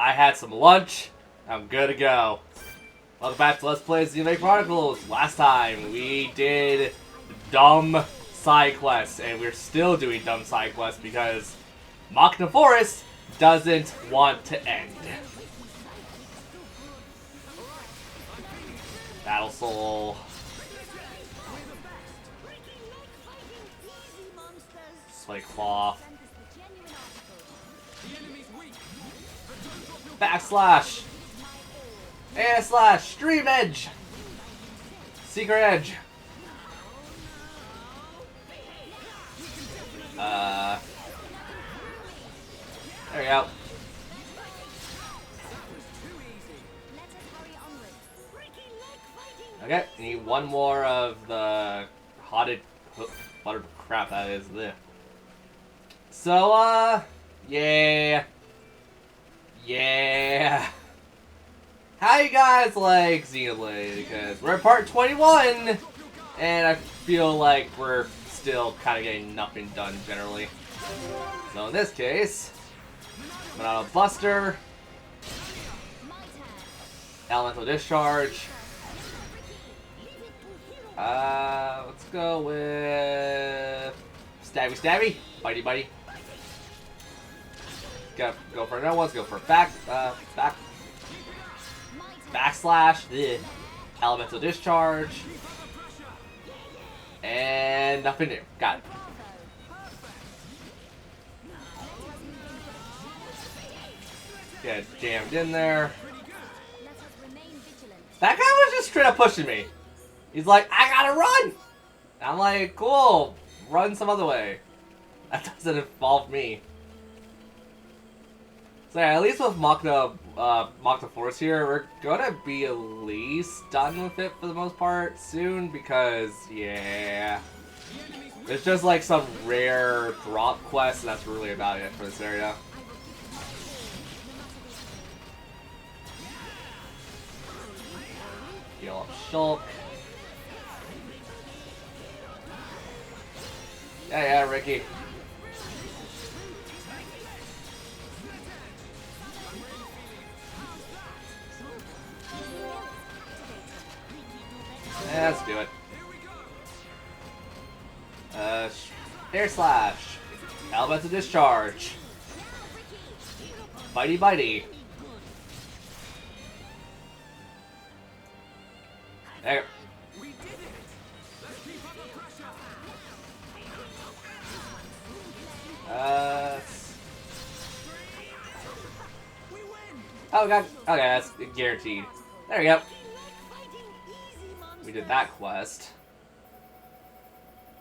I had some lunch. I'm good to go. Welcome back to Let's Play Xenoblade Chronicles. Last time we did dumb side quests, and we're still doing dumb side quests because Machina Forest doesn't want to end. Battle Soul. Slay Cloth. Backslash. And slash. Stream Edge. Secret Edge. There we go. Okay, need one more of the whatever crap that is there. So, yeah. How you guys like Xenoblade? Because we're at part 21, and I feel like we're still kind of getting nothing done generally. So in this case, I'm gonna Buster, Elemental Discharge. Let's go with Stabby, Bitey. Go for another one. Let's go for backslash, Elemental Discharge, and nothing new. Got it. Get jammed in there. That guy was just straight up pushing me. He's like, I gotta run! I'm like, cool, run some other way. That doesn't involve me. So yeah, at least with Machina Force here, we're gonna be at least done with it for the most part soon because, yeah. There's just like some rare drop quests, and that's really about it for this area. Heal up Shulk. Yeah, Ricky. Yeah, let's do it. Air Slash. Elemental Discharge. Bitey. There. Oh god. Okay, that's guaranteed. There we go. We did that quest.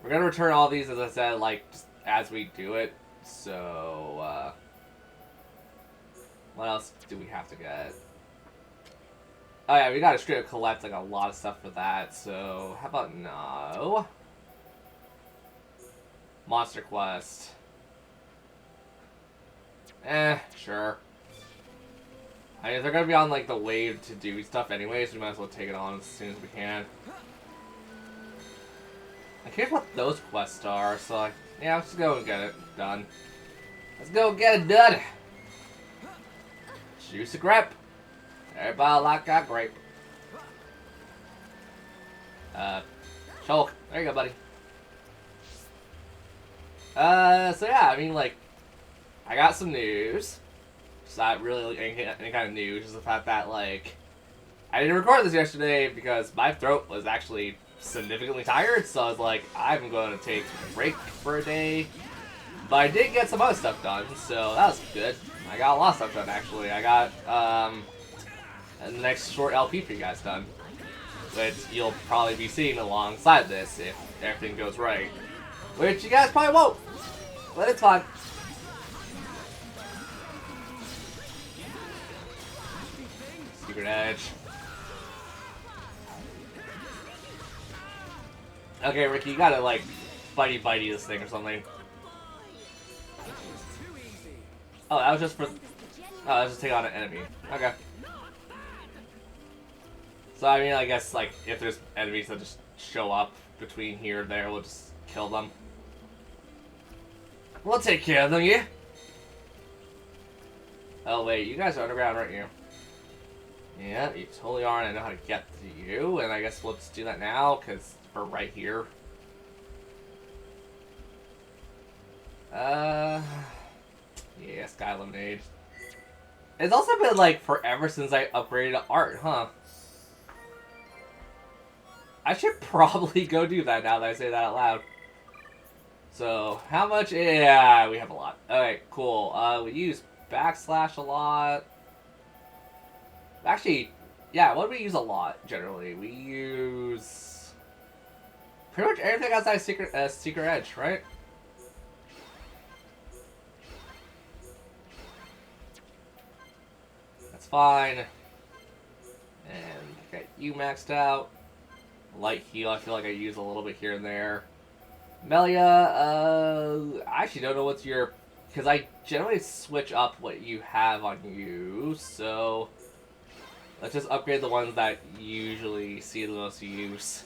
We're gonna return all these, as I said, like, just as we do it. So, what else do we have to get? Oh yeah, we gotta straight up collect, like, a lot of stuff for that, so how about no? Monster Quest. Sure. I mean, they're gonna be on, like, the wave to do stuff anyway, so we might as well take it on as soon as we can. I care what those quests are, so, like, yeah, let's just go and get it done. Let's go get it done! Juice a grape. Everybody like a grape. Shulk. There you go, buddy. So yeah, I mean, like, I got some news. It's not really any kind of news, just the fact that, like, I didn't record this yesterday because my throat was actually significantly tired, so I was like, I'm going to take a break for a day. But I did get some other stuff done, so that was good. I got a lot of stuff done, actually. I got, the next short LP for you guys done, which you'll probably be seeing alongside this if everything goes right. Which you guys probably won't, but it's fine. Secret Edge. Okay, Ricky, you gotta, like, bitey this thing or something. Oh, that was just for... Oh, that was just take on an enemy. Okay. So, I mean, I guess, like, if there's enemies that just show up between here and there, we'll just kill them. We'll take care of them, yeah? Oh wait, you guys are underground, aren't you? Yeah, you totally are, and I know how to get to you, and I guess we'll just do that now, because we're right here. Yeah, Sky Lemonade. It's also been, like, forever since I upgraded to art, huh? I should probably go do that now that I say that out loud. So, how much? Yeah, we have a lot. Alright, cool. We use backslash a lot. Actually, yeah, what do we use a lot, generally? We use pretty much everything outside Secret Edge, right? That's fine. And get you maxed out. Light heal, I feel like I use a little bit here and there. Melia, I actually don't know what's your... Because I generally switch up what you have on you, so... Let's just upgrade the ones that usually see the most use.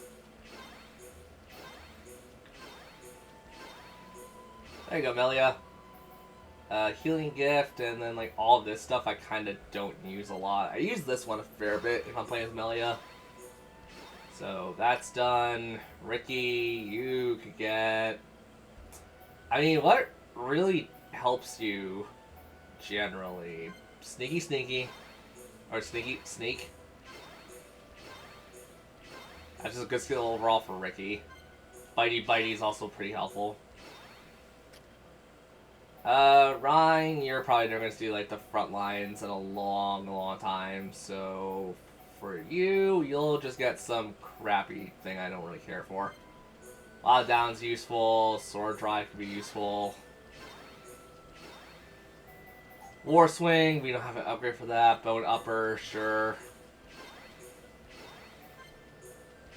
There you go, Melia. Healing gift, and then like all this stuff I kind of don't use a lot. I use this one a fair bit if I'm playing as Melia. So that's done. Ricky, you could get... I mean, what really helps you generally? Sneaky. Or sneak. That's just a good skill overall for Ricky. Bitey is also pretty helpful. Ryan, you're probably never going to see like the front lines in a long time, so for you, you'll just get some crappy thing I don't really care for. A lot of down's useful, sword drive could be useful. War swing, we don't have an upgrade for that. Bone upper, sure.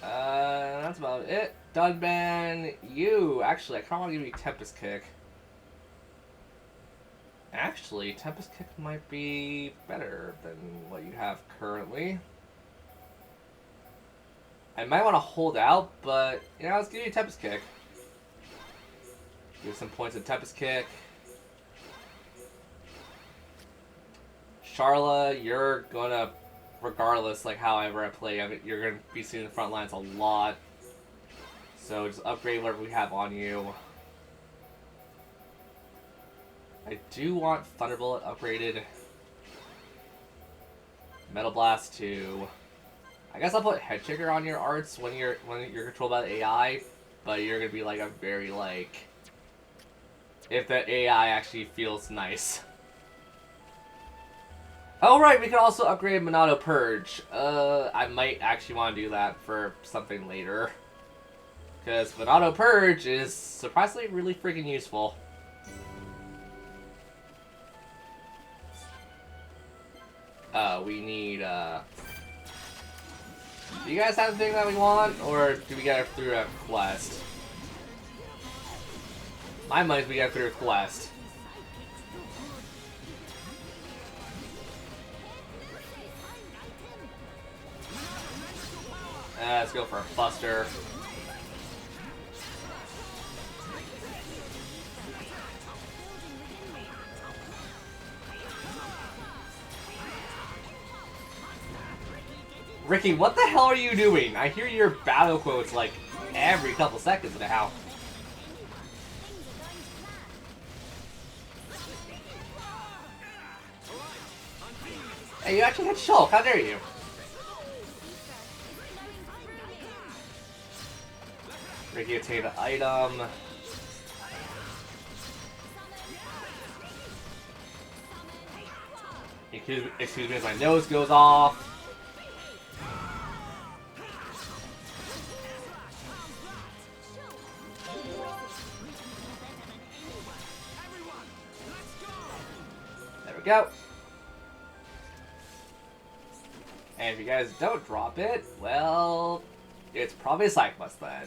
That's about it. Dunban, you, actually, I kind of want to give you Tempest Kick. Actually, Tempest Kick might be better than what you have currently. I might want to hold out, but, you know, let's give you Tempest Kick. Give some points of Tempest Kick. Charla, you're gonna, regardless, like, however I play, you're gonna be seeing the front lines a lot. So just upgrade whatever we have on you. I do want Thunderbolt upgraded. Metal Blast 2. I guess I'll put Head Shaker on your arts when you're controlled by the AI, but you're gonna be like a very like if the AI actually feels nice. Oh right, we can also upgrade Monado Purge. I might actually want to do that for something later. Because Monado Purge is surprisingly really freaking useful. We need, do you guys have the thing that we want, or do we get it through a quest? My money's we get it through a quest. Let's go for a Buster. Ricky, what the hell are you doing? I hear your battle quotes like every couple seconds now. Hey, you actually hit Shulk, how dare you? Ricky attained an item. Excuse me as my nose goes off. There we go. And if you guys don't drop it, well, it's probably a Cyclus then.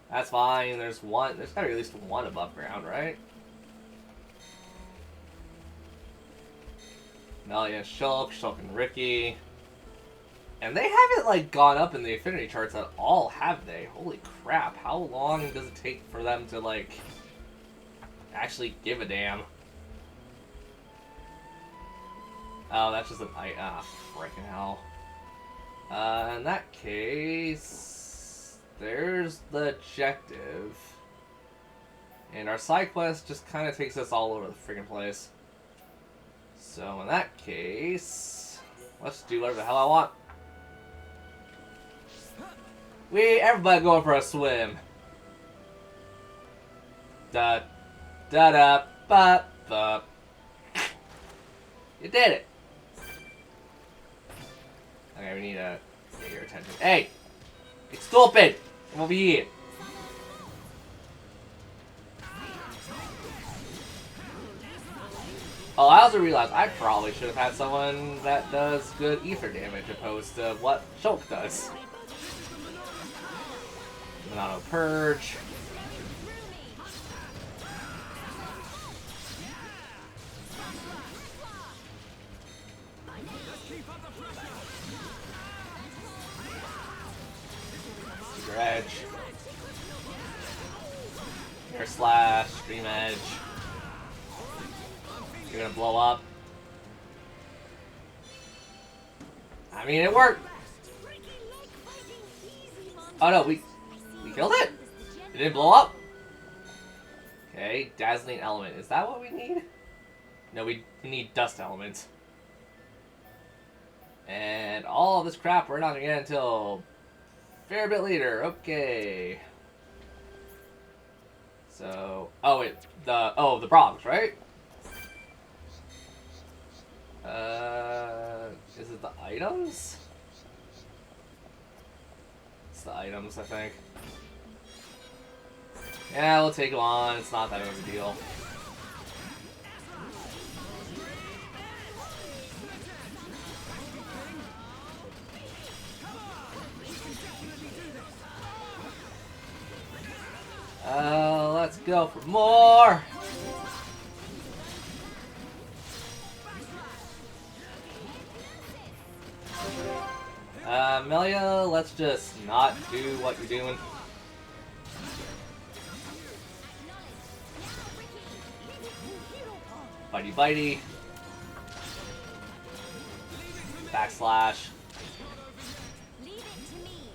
That's fine. There's gotta be at least one above ground, right? Melia, Shulk and Ricky. And they haven't, like, gone up in the affinity charts at all, have they? Holy crap, how long does it take for them to, like, actually give a damn? Oh, that's just an freaking hell. In that case, there's the objective. And our side quest just kind of takes us all over the freaking place. So in that case, let's do whatever the hell I want. Everybody going for a swim. Da da da ba ba. You did it. Okay, we need to get your attention. Hey, it's stupid. Come over here. Oh, I also realized I probably should have had someone that does good ether damage opposed to what Shulk does. Auto Purge. Super Edge. Air Slash. Stream Edge. You're gonna blow up. I mean, it worked. Oh no, we killed it? It didn't blow up? Okay, Dazzling Element. Is that what we need? No, we need Dust Element. And all of this crap we're not gonna get until a fair bit later. Okay. So, oh wait, the Bronx, right? Is it the items? It's the items, I think. Yeah, we'll take them on. It's not that big of a deal. Let's go for more. Melia, let's just not do what you're doing. Bitey bitey. Backslash.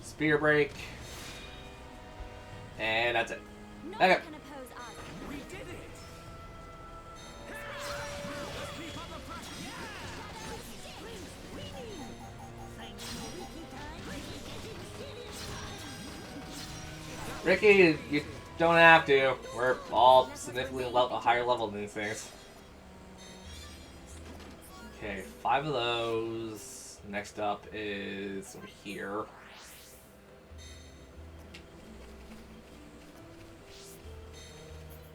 Spear break. And that's it. Okay. Ricky, you don't have to. We're all significantly a higher level than these things. Okay, 5 of those. Next up is over here.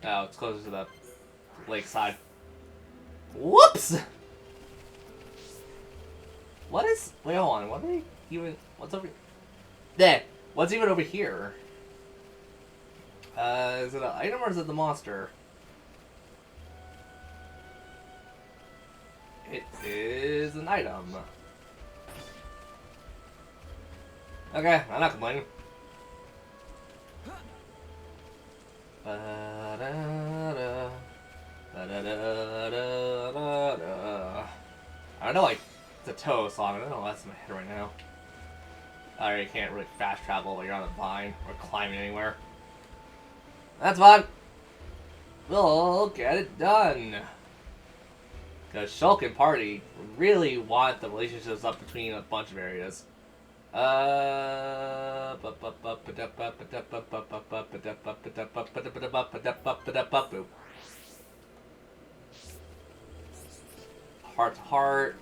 Oh, it's closer to the lakeside. Whoops! What is... Wait, hold on. What are we even... What's over... There! What's even over here? Is it an item or is it the monster? It is an item. Okay, I'm not complaining. I don't know, like, the toe song. I don't know that's in my head right now. You can't really fast travel while you're on a vine or climbing anywhere. That's fine. We'll get it done. Because Shulk and Party really want the relationships up between a bunch of areas. Heart to heart.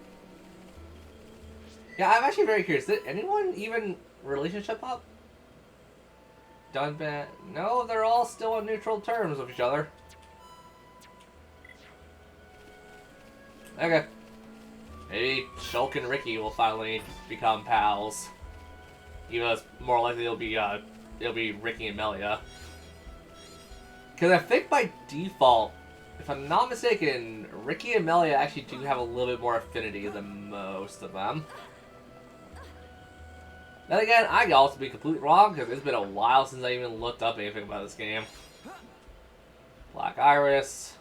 Yeah, I'm actually very curious. Did anyone even relationship up? Dunban? No, they're all still on neutral terms with each other. Okay. Maybe Shulk and Ricky will finally become pals. Even though it's more likely it'll be Ricky and Melia. Because I think by default, if I'm not mistaken, Ricky and Melia actually do have a little bit more affinity than most of them. Then again, I could also be completely wrong, because it's been a while since I even looked up anything about this game. Black Iris.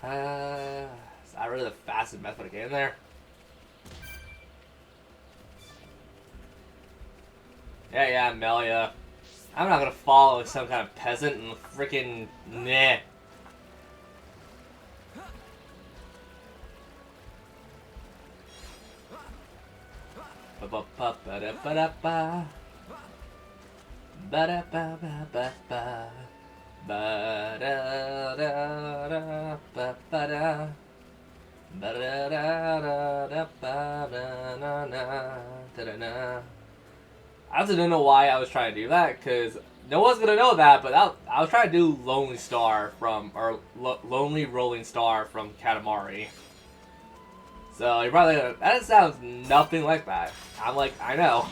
Is that really the fastest method to get in there? Yeah, Melia. I'm not gonna follow some kind of peasant and freaking nah. Ba-da-ba-ba-ba-ba. Ba-da-ba-ba-ba-ba. Ba-da-da-da-ba-ba-da. Ba-da-da-da-da-ba-da-na-na. I also don't know why I was trying to do that, because no one's gonna know that, but I was trying to do Lonely Star from, or Lonely Rolling Star from Katamari. So you're probably gonna, that sounds nothing like that. I'm like, I know.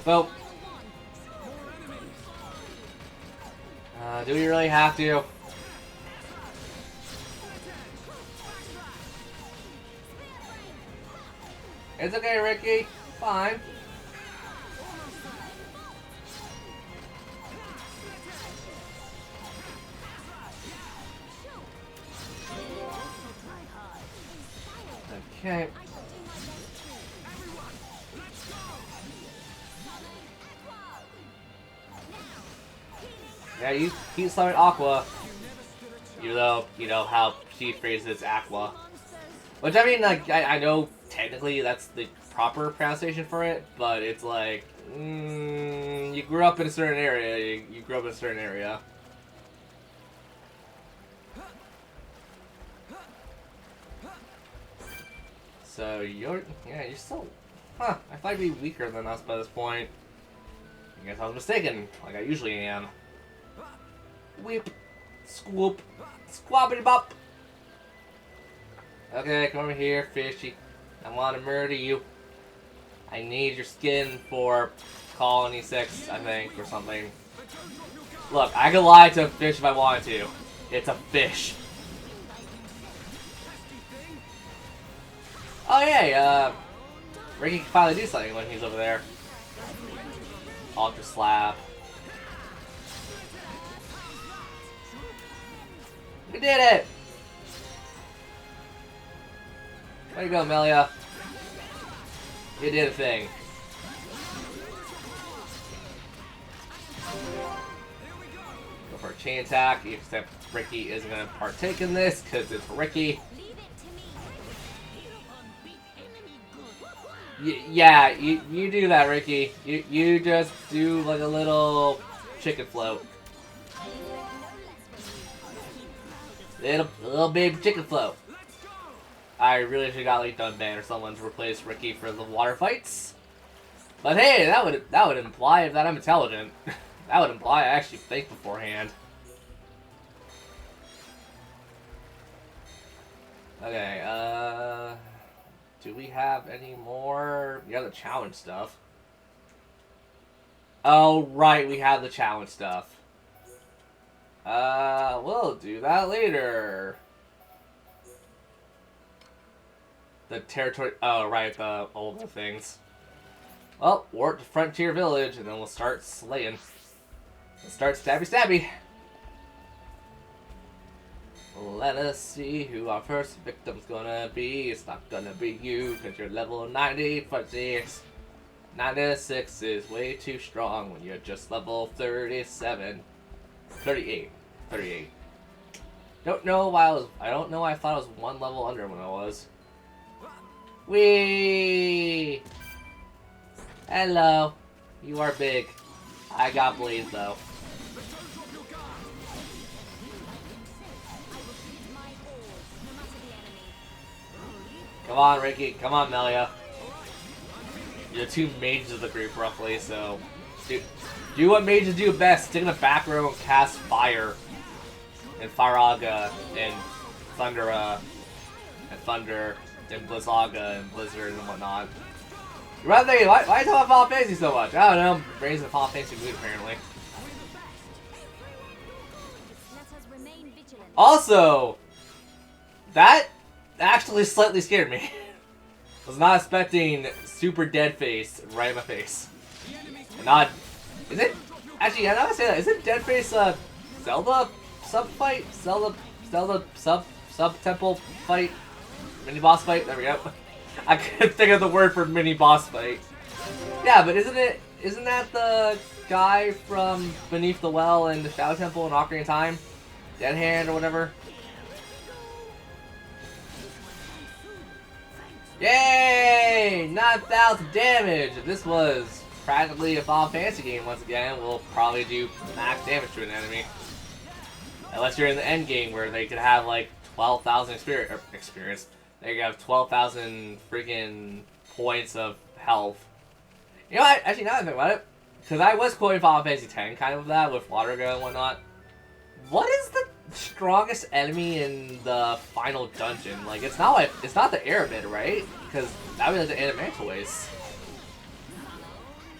Well, do we really have to? It's okay, Ricky. Fine. Okay. Yeah, you keep slamming Aqua. Even though, you know, how she phrases Aqua. Which, I mean, like, I know technically that's the proper pronunciation for it, but it's like, you grew up in a certain area, you grew up in a certain area. So, you're still, I thought you'd be weaker than us by this point. I guess I was mistaken, like I usually am. Weep, squoop, squabbity bop. Okay, come over here, fishy. I want to murder you. I need your skin for Colony 6, I think, or something. Look, I could lie to a fish if I wanted to. It's a fish. Oh yeah, Ricky can finally do something when he's over there. Ultra slap. We did it! Way to go, Melia. You did a thing. Go for a chain attack, except Ricky isn't going to partake in this because it's Ricky. Yeah, you do that, Ricky. You just do like a little chicken float. Little baby chicken float. I really should have got like Dunban or someone to replace Ricky for the water fights. But hey, that would imply that I'm intelligent. That would imply I actually think beforehand. Okay, do we have any more? We have the challenge stuff. Oh, right, we have the challenge stuff. We'll do that later. The territory. Oh, right, the older things. Well, we're at the Frontier Village, and then we'll start slaying. Let's start stabby stabby. Let us see who our first victim's gonna be. It's not gonna be you, because you're level 90, 46. 96 is way too strong when you're just level 37. 38. 38. Don't know why I don't know why I thought I was one level under when I was. Whee! Hello. You are big. I got Blaze though. Come on, Ricky. Come on, Melia. You're the two mages of the group, roughly, so... Do what mages do best. Stick in the back row and cast Fire. And Faraga, and Thundera, and Thunder, and Blizzaga, and Blizzard, and whatnot. You're right there. Why are you talking about Final Fantasy so much? I don't know. I'm raising the Final Fantasy mood, apparently. Also, that actually slightly scared me. Was not expecting super dead face right in my face. Not. Is it? Actually, I know I say that. Isn't dead face Zelda sub fight? Zelda sub temple fight? Mini boss fight? There we go. I couldn't think of the word for mini boss fight. Yeah, but isn't that the guy from Beneath the Well and the Shadow Temple in Ocarina of Time? Dead Hand or whatever? Yay! 9,000 damage! If this was practically a Final Fantasy game once again, we'll probably do max damage to an enemy. Unless you're in the end game where they could have like 12,000 experience. They could have 12,000 freaking points of health. You know what? Actually, now that I think about it, because I was quoting Final Fantasy X kind of that with Water Gun and whatnot. What is the strongest enemy in the final dungeon? Like, it's not the Aramid, right? Because that was the Animantoise.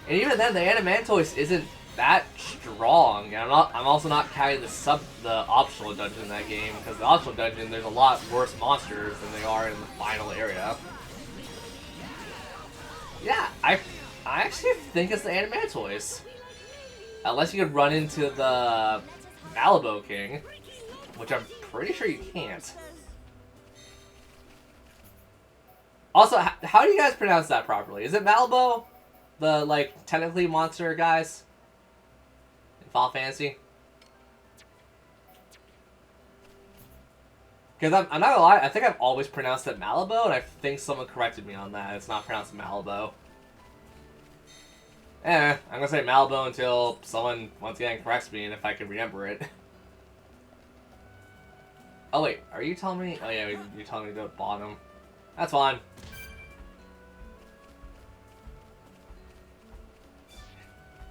And even then, the Animantoise isn't that strong. And I'm also not counting the optional dungeon in that game, because the optional dungeon there's a lot worse monsters than they are in the final area. Yeah, I actually think it's the Animantoise. Unless you could run into the Malabo King, which I'm pretty sure you can't. Also, how do you guys pronounce that properly? Is it Malabo? The, like, technically monster guys? In Final Fantasy? Because I'm not gonna lie, I think I've always pronounced it Malabo, and I think someone corrected me on that. It's not pronounced Malabo. I'm gonna say Malabo until someone once again corrects me, and if I can remember it. Oh wait, are you telling me? Oh yeah, you're telling me to go to bottom. That's fine.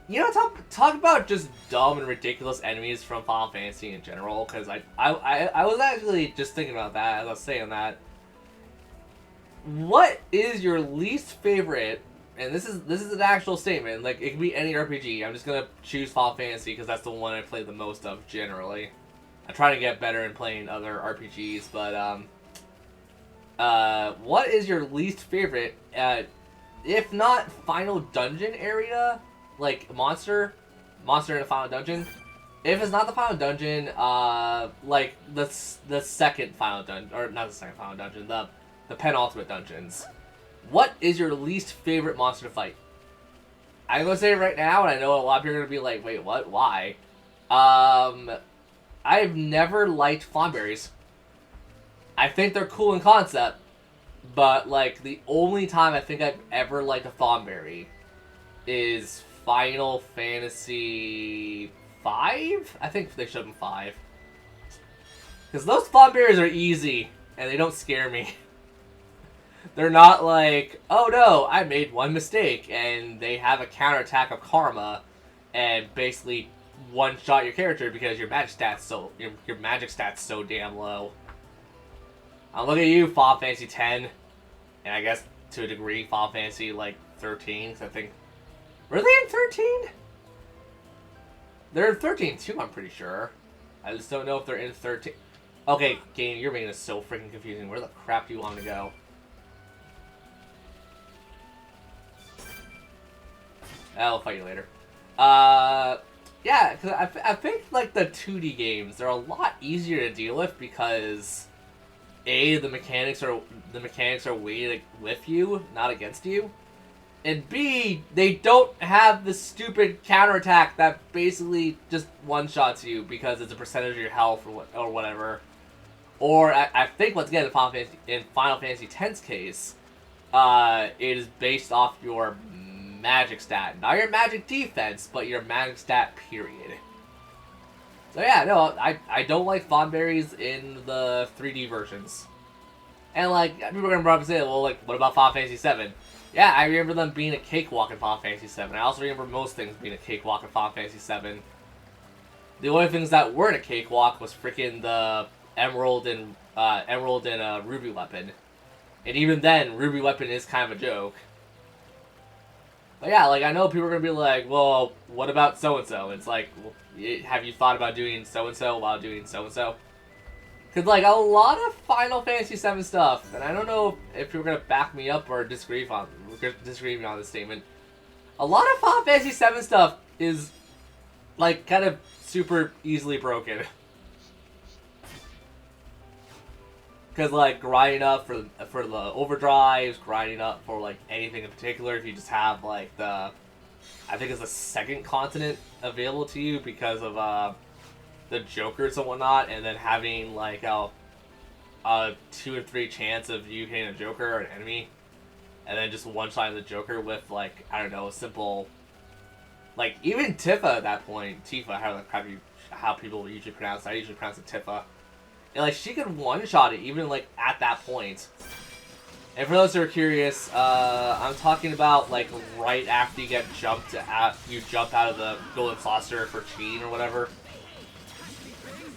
You know, talk about just dumb and ridiculous enemies from Final Fantasy in general, because I was actually just thinking about that as I was saying that. What is your least favorite? And this is an actual statement. Like, it can be any RPG. I'm just gonna choose Final Fantasy because that's the one I play the most of generally. I try to get better in playing other RPGs, but what is your least favorite? If not final dungeon area, like monster in a final dungeon. If it's not the final dungeon, like the second final dungeon, or not the second final dungeon, the penultimate dungeons. What is your least favorite monster to fight? I'm gonna say it right now, and I know a lot of people are gonna be like, "Wait, what? Why?" I've never liked Flawnberries. I think they're cool in concept, but like the only time I think I've ever liked a Flawnberry is Final Fantasy 5. I think they showed them 5. Because those Flawnberries are easy and they don't scare me. They're not like, oh no, I made one mistake, and they have a counterattack of karma, and basically one-shot your character because your magic stats so damn low. I'm looking at you, Final Fantasy X, and I guess to a degree Final Fantasy like 13. I think, were they in 13? They're in 13 too. I'm pretty sure. I just don't know if they're in 13. Okay, game, you're making this so freaking confusing. Where the crap do you want to go? I'll fight you later. Yeah, because I think like the 2D games, they're a lot easier to deal with because A, the mechanics are weighted with you, not against you, and B, they don't have the stupid counterattack that basically just one-shots you because it's a percentage of your health or whatever. Or I think once again in Final Fantasy X's case, it is based off your magic stat. Not your magic defense, but your magic stat period. So yeah, no, I don't like Flawnberries in the 3D versions. And like, people are gonna probably say, well, like, what about Final Fantasy 7? Yeah, I remember them being a cakewalk in Final Fantasy 7. I also remember most things being a cakewalk in Final Fantasy 7. The only things that weren't a cakewalk was freaking the Emerald and Ruby weapon. And even then, Ruby weapon is kind of a joke. But yeah, like, I know people are going to be like, well, what about so-and-so? It's like, well, have you thought about doing so-and-so while doing so-and-so? Cause like a lot of Final Fantasy VII stuff, and I don't know if you're gonna back me up or disagree with me on this statement. A lot of Final Fantasy VII stuff is like kind of super easily broken. Cause like grinding up for the overdrives, grinding up for like anything in particular. If you just have like I think it's the second continent available to you because of the jokers and whatnot, and then having like a 2 or 3 chance of you hitting a joker or an enemy, and then just one-shotting the joker with like, I don't know, a simple, like even Tifa at that point, Tifa, how people usually pronounce it. I usually pronounce it Tifa. And like she could one-shot it even like at that point. And for those who are curious, I'm talking about like right after you jump out of the golden saucer for cheating or whatever.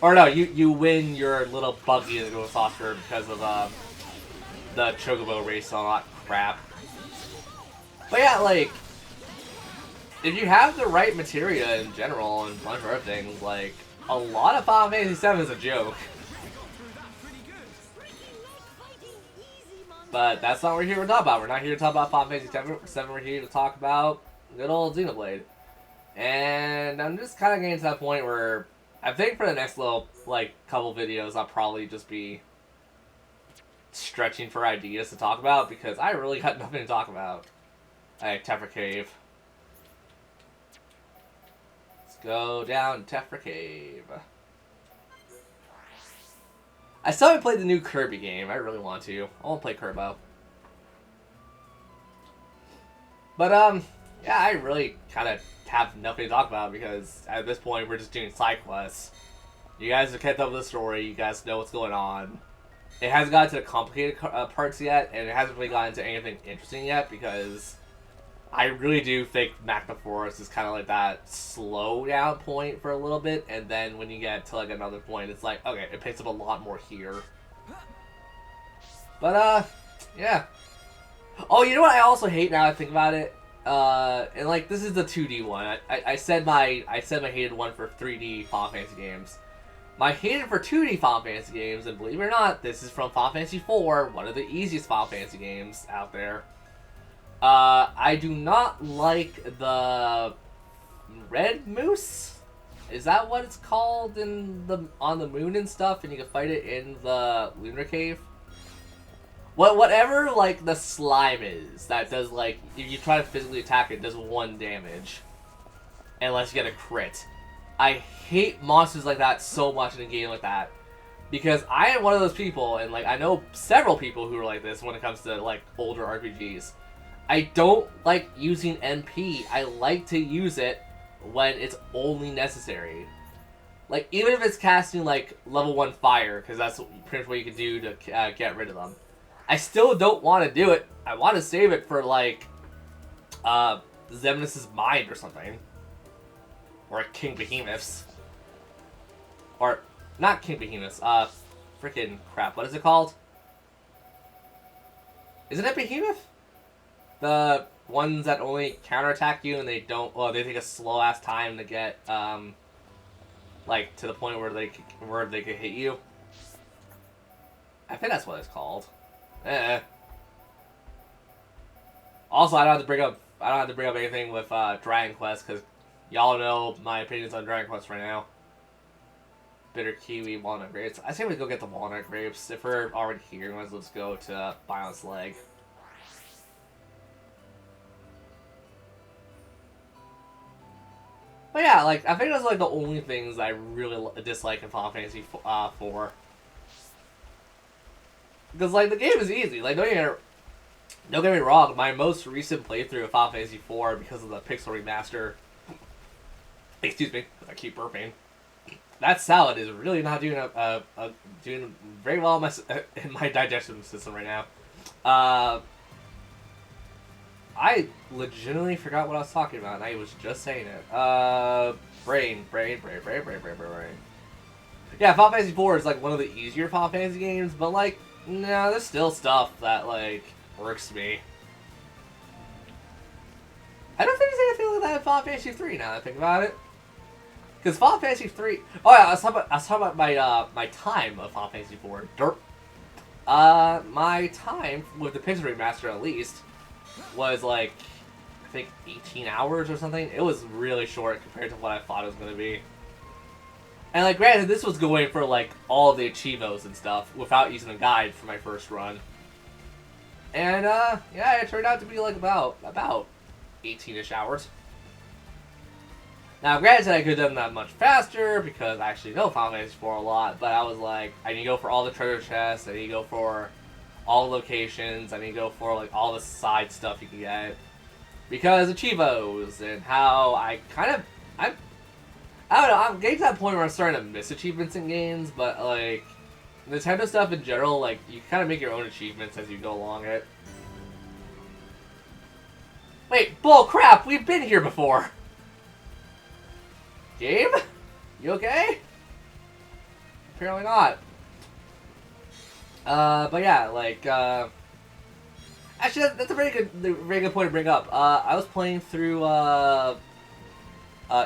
Or no, you win your little buggy in the golden saucer because of the chocobo race and all that crap. But yeah, like if you have the right materia in general and a bunch of other things, like a lot of Final Fantasy VII is a joke. But that's not what we're here to talk about. We're not here to talk about Final Fantasy VII. We're here to talk about good old Xenoblade. And I'm just kind of getting to that point where I think for the next little, like, couple videos, I'll probably just be stretching for ideas to talk about because I really got nothing to talk about. Alright, Tephra Cave. Let's go down Tephra Cave. I still haven't played the new Kirby game. I really want to. I want to play Kirby. But, yeah, I really kind of have nothing to talk about because at this point we're just doing side quests. You guys have kept up with the story. You guys know what's going on. It hasn't gotten to the complicated parts yet, and it hasn't really gotten to anything interesting yet because I really do think Magna Forest is kind of like that slow down point for a little bit, and then when you get to like another point, it's like, okay, it picks up a lot more here. But, yeah. Oh, you know what I also hate now I think about it? And like, this is the 2D one. I said my hated one for 3D Final Fantasy games. My hated for 2D Final Fantasy games, and believe it or not, this is from Final Fantasy IV, one of the easiest Final Fantasy games out there. I do not like the Red Moose? Is that what it's called on the moon and stuff, and you can fight it in the Lunar Cave? Whatever, like, the slime is, that does, like, if you try to physically attack it does 1 damage. Unless you get a crit. I hate monsters like that so much in a game like that. Because I am one of those people, and, like, I know several people who are like this when it comes to, like, older RPGs. I don't like using MP. I like to use it when it's only necessary. Like, even if it's casting, like, level 1 fire, because that's pretty much what you can do to get rid of them. I still don't want to do it. I want to save it for, like, Xemnas' Mind or something. Or King Behemoth's. Or, not King Behemoth's, frickin' crap. What is it called? Isn't it Behemoth? The ones that only counterattack you and they don't, well, they take a slow-ass time to get, like, to the point where they can hit you. I think that's what it's called. Also, I don't have to bring up anything with Dragon Quest because y'all know my opinions on Dragon Quest right now. Bitter kiwi, walnut grapes. I say we go get the walnut grapes. If we're already here, we might as well just go to Bion's Leg. But yeah, like, I think that's like the only things I really dislike in Final Fantasy 4. Because, like, the game is easy. Like, don't get me wrong, my most recent playthrough of Final Fantasy 4, because of the Pixel Remaster... Excuse me, I keep burping. That salad is really not doing doing very well in my digestive system right now. I legitimately forgot what I was talking about, and I was just saying it. Brain. Yeah, Final Fantasy 4 is, like, one of the easier Final Fantasy games, but, like, no, there's still stuff that, like, works for me. I don't think there's anything like that in Final Fantasy 3 now that I think about it. Because Final Fantasy 3... Oh, yeah, I was talking about my time of Final Fantasy 4. Derp. My time with the Pixel Remaster, at least, was like, I think 18 hours or something. It was really short compared to what I thought it was going to be. And, like, granted, this was going for, like, all of the Achievos and stuff without using a guide for my first run. And, yeah, it turned out to be, like, about 18-ish hours. Now, granted, I could have done that much faster because I actually know Final Fantasy 4 a lot, but I was like, I need to go for all the treasure chests, I need to go for all the locations, I need to go for, like, all the side stuff you can get. Because Achievos and how I don't know, I'm getting to that point where I'm starting to miss achievements in games, but, like, Nintendo stuff in general, like, you kind of make your own achievements as you go along it. Wait, bull crap, we've been here before! Gabe? You okay? Apparently not. But yeah, like, actually, that's a very good point to bring up. I was playing through,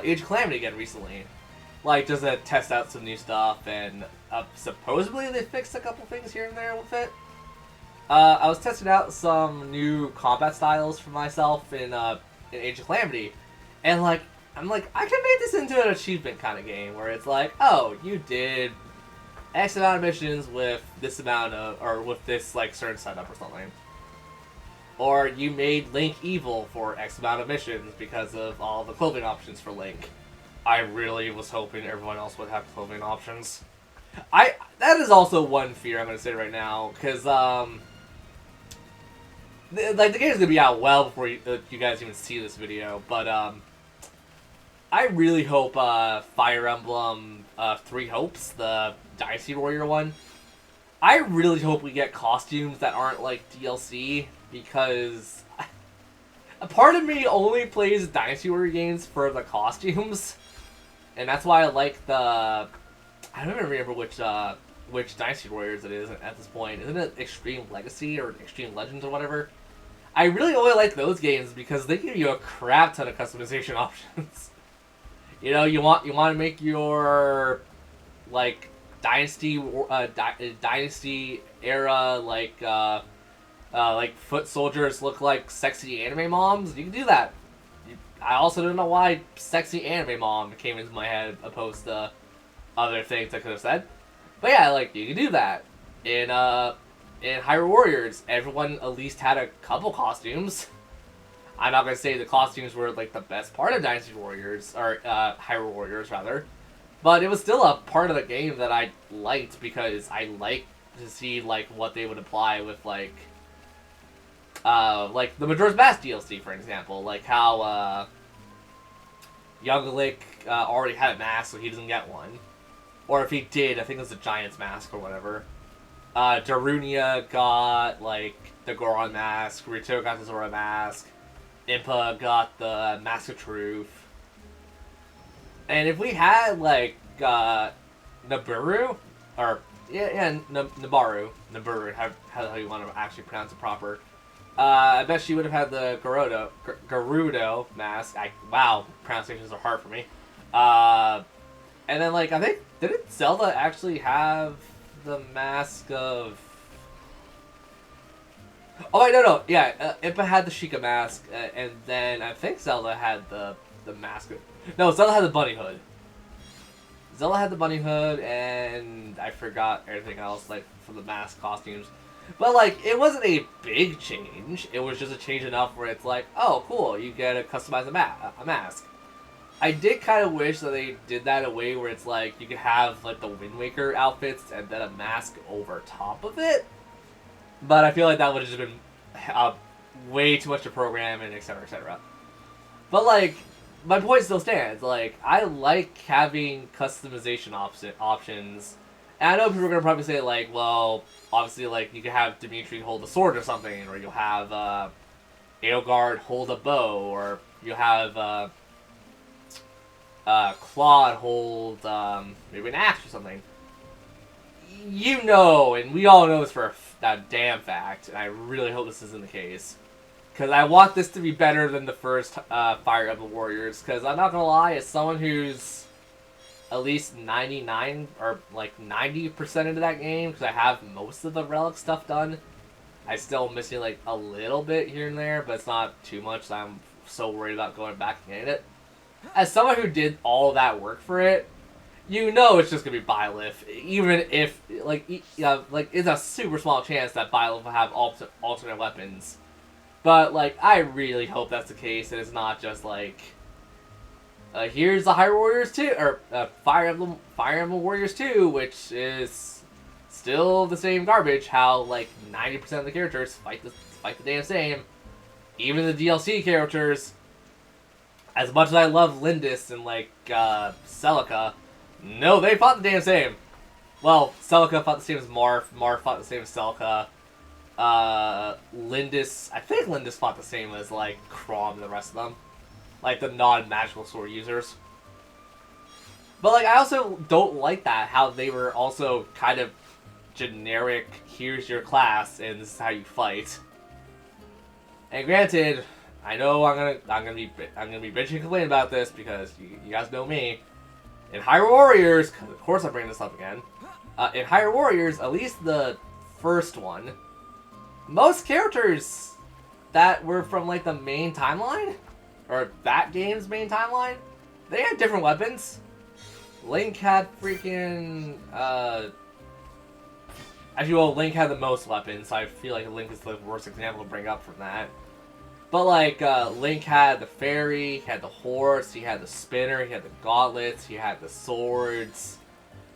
Age of Calamity again recently. Like, just to test out some new stuff, and supposedly they fixed a couple things here and there with it. I was testing out some new combat styles for myself in Age of Calamity, and like, I'm like, I can make this into an achievement kind of game, where it's like, oh, you did X amount of missions with this amount of, or with this, like, certain setup or something. Or you made Link evil for X amount of missions because of all the clothing options for Link. I really was hoping everyone else would have clothing options. That is also one fear I'm going to say right now, because, like, the game's going to be out well before you guys even see this video, but, I really hope, Fire Emblem, Three Hopes, the Dynasty Warrior one, I really hope we get costumes that aren't, like, DLC, because a part of me only plays Dynasty Warrior games for the costumes, and that's why I like the, I don't even remember which Dynasty Warriors it is at this point. Isn't it Extreme Legacy or Extreme Legends or whatever? I really only like those games because they give you a crap ton of customization options. You know, you want to make your, like, Dynasty era, like foot soldiers look like sexy anime moms. You can do that. I also don't know why sexy anime mom came into my head opposed to other things I could have said. But yeah, like, you can do that. In Hyrule Warriors, everyone at least had a couple costumes. I'm not going to say the costumes were, like, the best part of Dynasty Warriors, or Hyrule Warriors, rather. But it was still a part of the game that I liked, because I liked to see, like, what they would apply with, like the Majora's Mask DLC, for example. Like, how, Young Lick already had a mask, so he doesn't get one. Or if he did, I think it was a Giant's Mask or whatever. Darunia got, like, the Goron Mask, Rito got the Zora Mask, Impa got the Mask of Truth. And if we had, like, Naburu, or, Naburu, how you want to actually pronounce it proper, I bet she would have had the Gerudo mask. Wow, pronunciations are hard for me. And then, like, I think, didn't Zelda actually have the mask of... Oh, wait, no, yeah, Impa had the Sheikah mask, and then I think Zelda had the mask of... No, Zelda had the bunny hood. Zelda had the bunny hood, and I forgot everything else, like, for the mask costumes. But, like, it wasn't a big change. It was just a change enough where it's like, oh, cool, you get to customize a mask. I did kind of wish that they did that in a way where it's like, you could have, like, the Wind Waker outfits and then a mask over top of it. But I feel like that would have just been way too much to program, and etc., etc. But, like, my point still stands. Like, I like having customization options. And I know people are going to probably say, like, well, obviously, like, you could have Dimitri hold a sword or something, or you'll have Edelgard hold a bow, or you'll have Claude hold maybe an axe or something. You know, and we all know this for a damn fact, and I really hope this isn't the case. Because I want this to be better than the first Fire Emblem Warriors, because I'm not going to lie, as someone who's at least 99 or like 90% into that game because I have most of the relic stuff done. I still missing like a little bit here and there, but it's not too much. So I'm so worried about going back and getting it. As someone who did all of that work for it, you know it's just gonna be Byleth, even if like it's a super small chance that Byleth will have alternate weapons. But like I really hope that's the case, and it's not just like here's the Hyrule Warriors 2 or Fire Emblem Warriors 2, which is still the same garbage. How like 90% of the characters fight the damn same, even the DLC characters. As much as I love Lindis and like Celica, no, they fought the damn same. Well, Celica fought the same as Marth. Marth fought the same as Celica. Lindis, I think Lindis fought the same as like Chrom and the rest of them, like the non-magical sword users. But like, I also don't like that how they were also kind of generic. Here's your class, and this is how you fight. And granted, I know I'm gonna be bitching and complaining about this because you guys know me. In Hyrule Warriors, because of course I'm bringing this up again. In Hyrule Warriors, at least the first one, most characters that were from like the main timeline, or that game's main timeline, they had different weapons. Link had freaking actually, well, Link had the most weapons, so I feel like Link is the worst example to bring up from that. But like, Link had the fairy, he had the horse, he had the spinner, he had the gauntlets, he had the swords,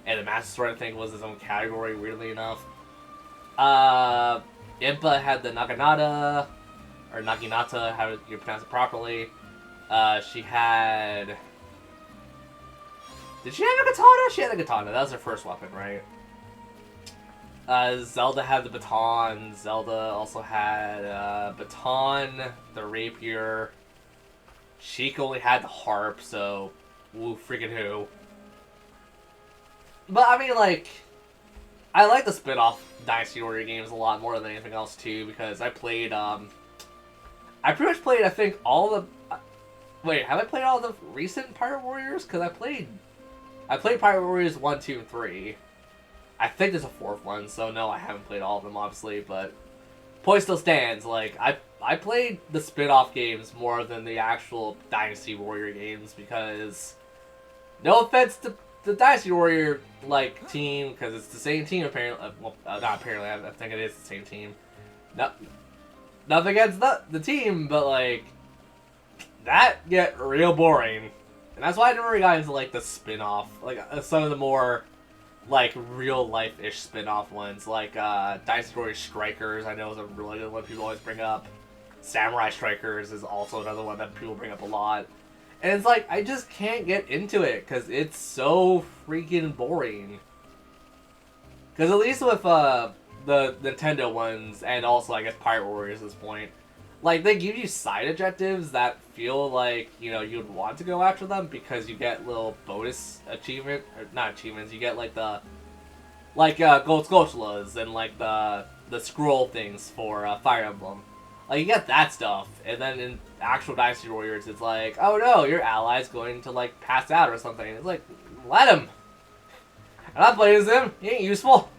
and the Master Sword, I think, was his own category, weirdly enough. Impa had the Naginata, or Naginata, how you pronounce it properly. She had... Did she have a katana? She had a katana, that was her first weapon, right? Zelda had the baton. Zelda also had baton, the rapier. Sheik only had the harp, so woo freaking who. But I mean, like, I like the spin-off Dynasty Warrior games a lot more than anything else too, because I played I pretty much played, I think, all the wait, have I played all the recent Pirate Warriors? Because I played Pirate Warriors 1, 2, and 3. I think there's a fourth one, so no, I haven't played all of them, obviously, but point still stands. Like, I played the spin-off games more than the actual Dynasty Warrior games, because no offense to the Dynasty Warrior, like, team, because it's the same team, apparently. Well, not apparently, I think it is the same team. No, nothing against the team, but, like, that get real boring. And that's why I never really got into, like, the spin-off, like, some of the more... like real life-ish spin-off ones, like Dynasty Warrior Strikers, I know is a really good one people always bring up. Samurai Strikers is also another one that people bring up a lot. And it's like, I just can't get into it, because it's so freaking boring. Because at least with the Nintendo ones, and also I guess Pirate Warriors at this point, like, they give you side objectives that feel like, you know, you'd want to go after them because you get little bonus achievement, or not achievements, you get, like, the, like, Gold Skulltulas and, like, the scroll things for Fire Emblem. Like, you get that stuff, and then in actual Dynasty Warriors, it's like, oh no, your ally's going to, like, pass out or something. It's like, let him! I'm not playing as him, he ain't useful.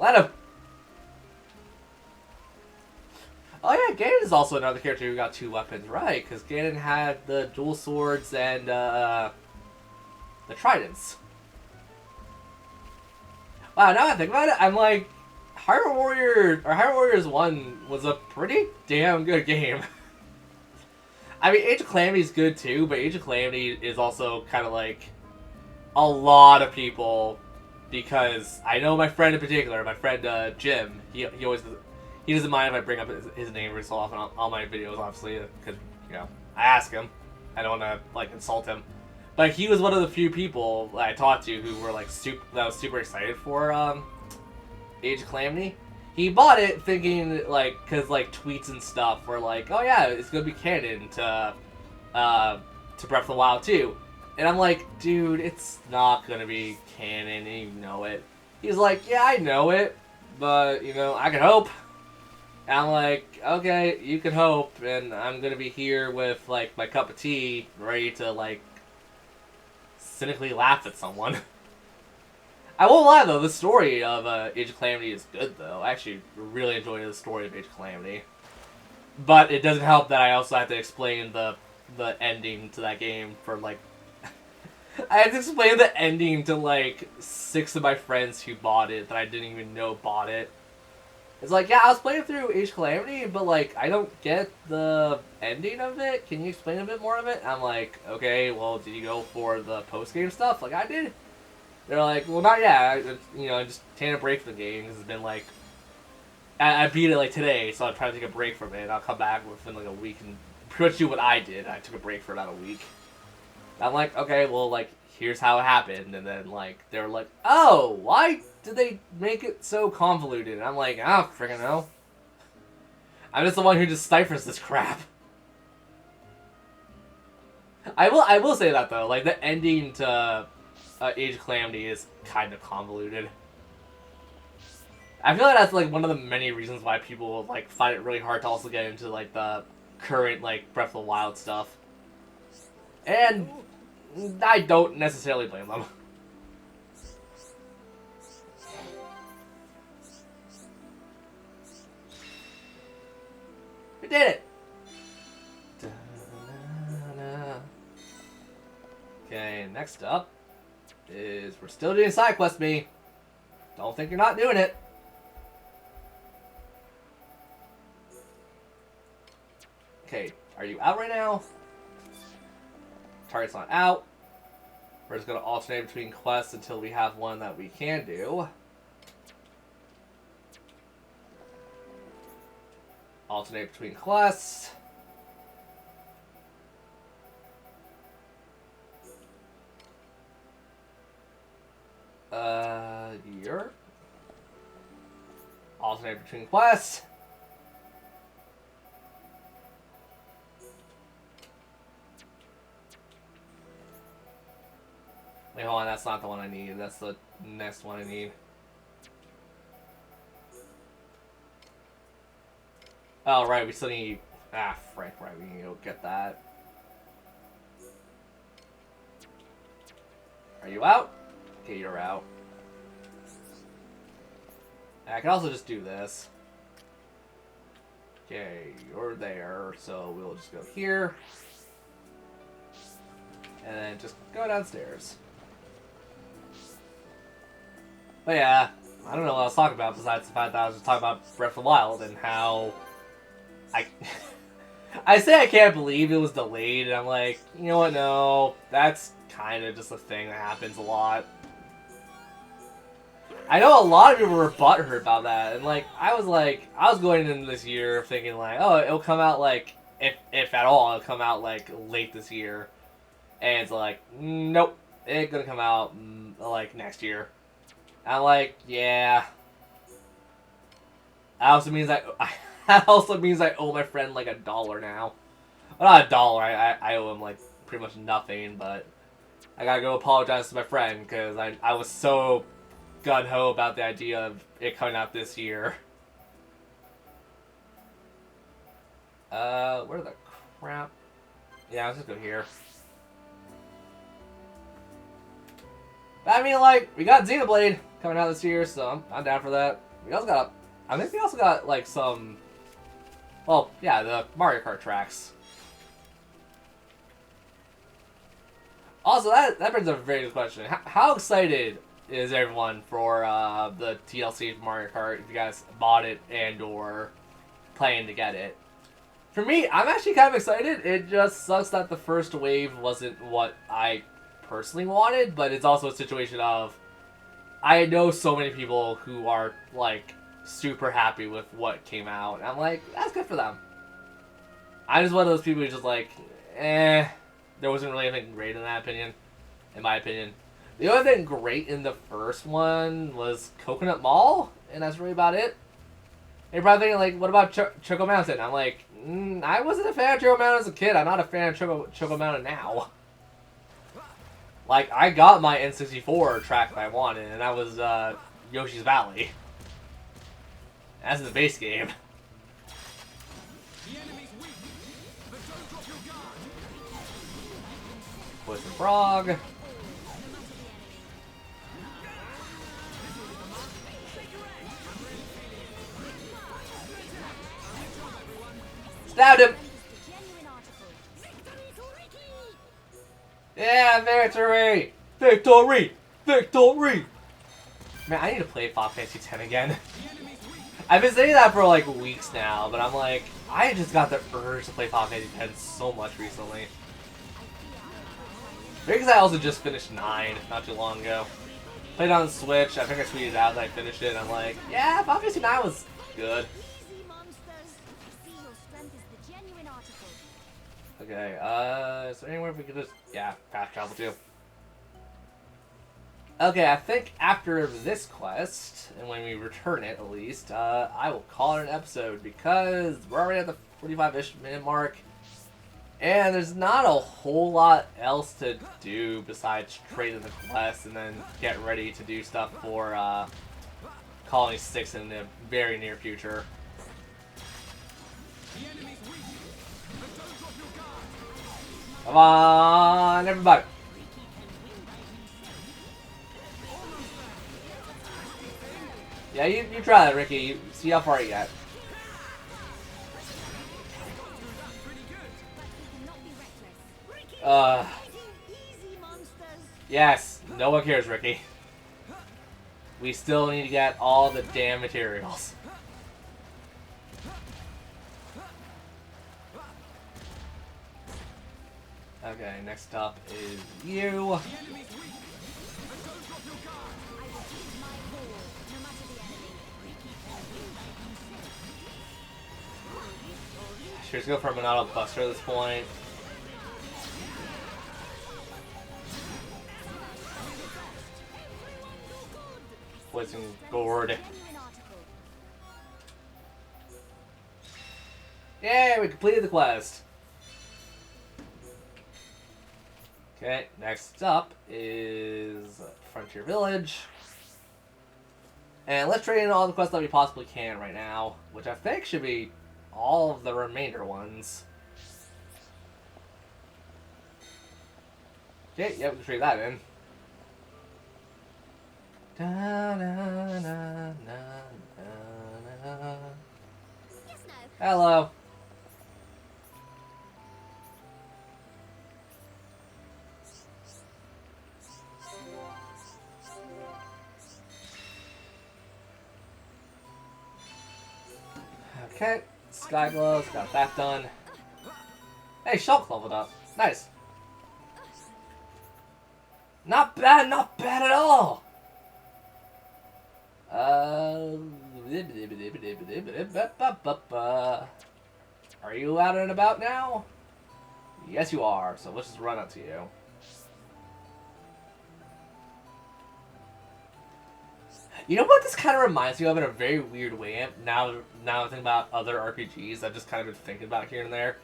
Let him! Oh yeah, Ganon is also another character who got 2 weapons, right? Because Ganon had the dual swords and the tridents. Wow, now I think about it, I'm like, Hyrule Warriors 1 was a pretty damn good game. I mean, Age of Calamity is good too, but Age of Calamity is also kind of like a lot of people, because I know my friend in particular, my friend Jim, he always... He doesn't mind if I bring up his name every so often on all my videos, obviously, because, you know, I ask him. I don't want to, like, insult him. But he was one of the few people that I talked to who were, like, that was super excited for Age of Calamity. He bought it thinking, like, because, like, tweets and stuff were like, oh yeah, it's going to be canon to Breath of the Wild 2. And I'm like, dude, it's not going to be canon, and you know it. He's like, yeah, I know it, but, you know, I can hope. And I'm like, okay, you can hope, and I'm gonna be here with, like, my cup of tea, ready to, like, cynically laugh at someone. I won't lie though, the story of Age of Calamity is good though. I actually really enjoy the story of Age of Calamity. But it doesn't help that I also have to explain the ending to that game for like... I had to explain the ending to like 6 of my friends who bought it that I didn't even know bought it. It's like, yeah, I was playing through Age of Calamity, but like, I don't get the ending of it. Can you explain a bit more of it? And I'm like, okay, well, did you go for the post-game stuff like I did? They're like, well, not yet. You know, just taking a break from the game because it's been like... I beat it like today, so I'm trying to take a break from it, and I'll come back within like a week and pretty much do what I did. I took a break for about a week. And I'm like, okay, well, like, here's how it happened. And then, like, they were like, oh, why did they make it so convoluted? And I'm like, I don't freaking know. I'm just the one who just ciphers this crap. I will say that, though. Like, the ending to Age of Calamity is kind of convoluted. I feel like that's, like, one of the many reasons why people, like, find it really hard to also get into, like, the current, like, Breath of the Wild stuff. And I don't necessarily blame them. We did it! Okay, next up is we're still doing side quest me. Don't think you're not doing it. Okay, are you out right now? Target's not out. We're just going to alternate between quests until we have one that we can do. Alternate between quests. Here. Alternate between quests. Wait, hold on, that's not the one I need. That's the next one I need. Oh, right, we still need... Ah, frick, right, we need to go get that. Are you out? Okay, you're out. I can also just do this. Okay, you're there, so we'll just go here. And then just go downstairs. But yeah, I don't know what I was talking about besides the fact that I was just talking about Breath of the Wild and how I say I can't believe it was delayed, and I'm like, you know what, no, that's kind of just a thing that happens a lot. I know a lot of people were butthurt about that, and like, I was going into this year thinking like, oh, it'll come out like, if at all, it'll come out like late this year. And it's like, nope, it's gonna come out like next year. I'm like, yeah. That also means I owe my friend like $1 now. Well, not $1. I owe him like pretty much nothing, but I gotta go apologize to my friend because I was so gung ho about the idea of it coming out this year. Where the crap? Yeah, let's just go here. But I mean, like, we got Xenoblade coming out this year, so I'm down for that. We also got, I think we also got, like, some, well, yeah, the Mario Kart tracks. Also, that brings up a very good question. How excited is everyone for the DLC for Mario Kart, if you guys bought it and or planning to get it? For me, I'm actually kind of excited. It just sucks that the first wave wasn't what I personally wanted, but it's also a situation of I know so many people who are like super happy with what came out, and I'm like, that's good for them. I'm just one of those people who's just like, there wasn't really anything great in that opinion, in my opinion. The only thing great in the first one was Coconut Mall, and that's really about it. And you're probably thinking like, what about Choco Mountain? I'm like, I wasn't a fan of Choco Mountain as a kid. I'm not a fan of Choco Mountain now. Like, I got my N64 track that I wanted, and that was Yoshi's Valley. That's the base game. Poison Frog. Stabbed him! Yeah, victory! Victory! Victory! Man, I need to play Final Fantasy X again. I've been saying that for like weeks now, but I'm like, I just got the urge to play Final Fantasy X so much recently. Because I also just finished 9 not too long ago. Played on Switch, I think I tweeted out that I finished it, and I'm like, yeah, Final Fantasy 9 was good. Okay, is there anywhere we could just, yeah, fast travel to? Okay, I think after this quest, and when we return it at least, I will call it an episode because we're already at the 45-ish minute mark. And there's not a whole lot else to do besides trade in the quest and then get ready to do stuff for Colony 6 in the very near future. Come on, everybody! Yeah, you try that, Ricky. You see how far you get. Yes, no one cares, Ricky. We still need to get all the damn materials. Okay, next up is you. Sure, let's go for a Monado Buster at this point. Poison Gourd. Yay, we completed the quest. Okay, next up is Frontier Village. And let's trade in all the quests that we possibly can right now, which I think should be all of the remainder ones. Okay, yeah, we can trade that in. Da, da, da, da, da, da. Hello. Okay, Sky Glows, got that done. Hey, Shulk leveled up. Nice. Not bad at all. Are you out and about now? Yes, you are. So let's just run up to you. You know what this kind of reminds me of in a very weird way? Now I think about other RPGs I've just kind of been thinking about here and there.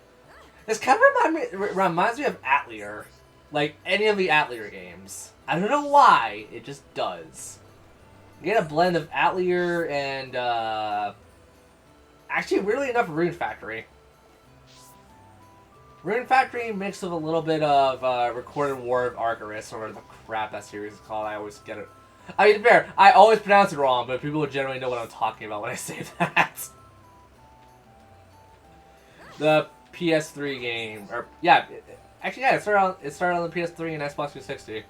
This kind of reminds me of Atelier. Like any of the Atelier games. I don't know why, it just does. You get a blend of Atelier and, actually, weirdly enough, Rune Factory. Rune Factory mixed with a little bit of, Recorded War of Argarus, or whatever the crap that series is called. I always get it. I mean, fair, I always pronounce it wrong, but people generally know what I'm talking about when I say that. The PS3 game, or, yeah, actually, yeah, it started on the PS3 and Xbox 360.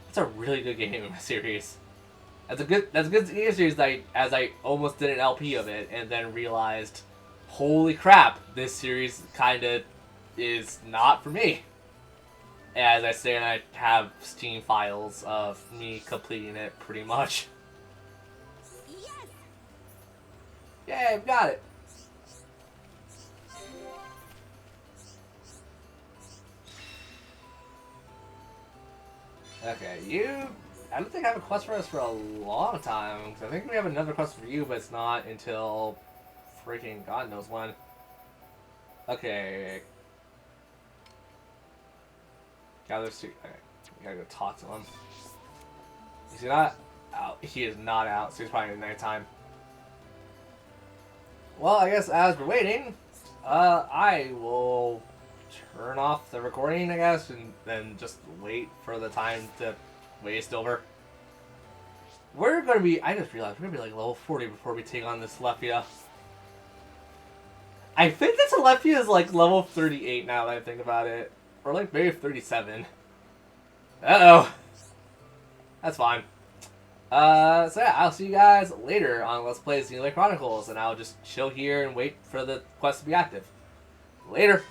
It's a really good game series. That's a good game series as I almost did an LP of it and then realized, holy crap, this series kinda is not for me. As I say, and I have Steam files of me completing it pretty much. Yes! Yay, we got it! Okay, I don't think I have a quest for us for a long time. Because I think we have another quest for you, but it's not until freaking God knows when. Okay. Gather suit. Okay, we gotta go talk to him. Is he not out? He is not out, so he's probably in nighttime. Well, I guess as we're waiting, I will turn off the recording, I guess, and then just wait for the time to waste over. We're gonna be, I just realized, we're gonna be like level 40 before we take on this Lefia. I think the telepathy is like level 38 now that I think about it. Or like maybe 37. Uh-oh. That's fine. So yeah, I'll see you guys later on Let's Play Xenoblade Chronicles, and I'll just chill here and wait for the quest to be active. Later.